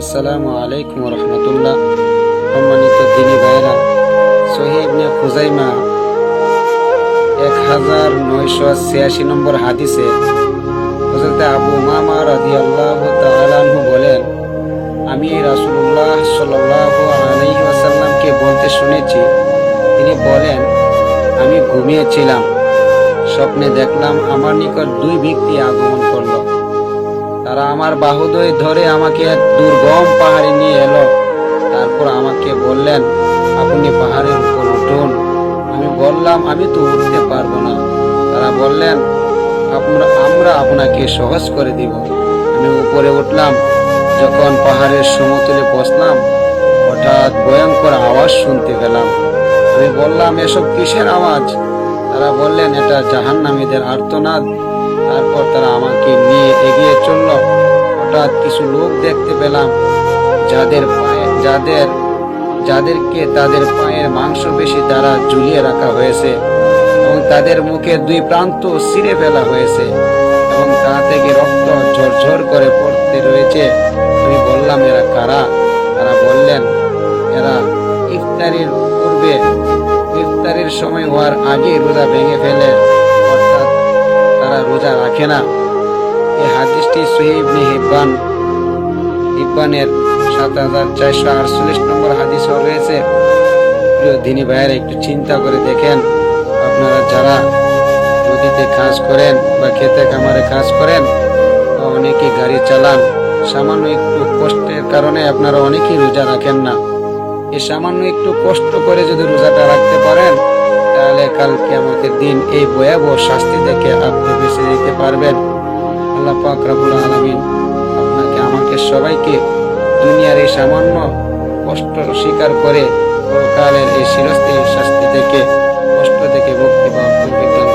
আসসালামু আলাইকুম রহমতুল্লাহ। সম্মানিত দিনী ভাইরা, সহিহ ইবনে খুজাইমা 1986 নম্বর হাদিসে হযরত আবু উমামা রাদিয়াল্লাহু তাআলা আনহু বলেন, আমি রাসূলুল্লাহ সাল্লাল্লাহু আলাইহি ওয়াসাল্লামকে বলতে শুনেছি, তিনি বলেন, আমি ঘুমিয়েছিলাম, স্বপ্নে দেখলাম আমার নিকট দুই ব্যক্তি আগমন করল। তারা আমার বাহুদ্বয় ধরে আমাকে এক দুর্গম পাহাড়ে নিয়ে এলো। তারপর আমাকে বললেন, আপনি পাহাড়ের উপর উঠুন। আমি বললাম, আমি তো উঠতে পারবো না। তারা বললেন, আমরা আপনাকে সহজ করে দিব। আমি উপরে উঠলাম। যখন পাহাড়ের সমতলে বসলাম, হঠাৎ ভয়ঙ্কর আওয়াজ শুনতে পেলাম। আমি বললাম, এসব কিসের আওয়াজ? তারা বললেন, এটা জাহান্নামীদের আর্তনাদ। তারপর তারা আমাকে নিয়ে এগিয়ে চলল। হঠাৎ কিছু লোক দেখতে পেলাম, যাদেরকে তাদের পায়ের মাংসপেশি দ্বারা ঝুলিয়ে রাখা হয়েছে এবং তাদের মুখে দুই প্রান্ত ছিঁড়ে ফেলা হয়েছে এবং তা থেকে রক্ত ঝরঝর করে পড়তে রয়েছে। আমি বললাম, এরা কারা? তারা বললেন, এরা ইফতারির সময় হওয়ার আগে রোজা ভেঙে ফেলে, অর্থাৎ তারা রোজা রাখে না। এই হাদিসটি সহিহ ইবনে হিব্বানের ৭৪৪৮ নম্বর হাদিসও রয়েছে। প্রিয় দিনী ভাইয়েরা, একটু চিন্তা করে দেখেন, আপনারা যারা নদীতে কাজ করেন বা খেতে খামারে কাজ করেন বা অনেকে গাড়ি চালান, সামান্য একটু কষ্টের কারণে আপনারা অনেকেই রোজা রাখেন না। এই সামান্য একটু কষ্ট করে যদি রোজাটা রাখতে পারেন, তাহলে কাল কিয়ামতের দিন এই ভয়াবহ শাস্তি থেকে আপনি বেঁচে যেতে পারবেন। আল্লাহ পাক রব্বুল আলামিন আপনাকে আমাকে সবাইকে দুনিয়ার এই সামান্য কষ্ট স্বীকার করে পরকালের এই চিরস্থায়ী শাস্তি থেকে, কষ্ট থেকে মুক্তি পাওয়ার তৌফিক দান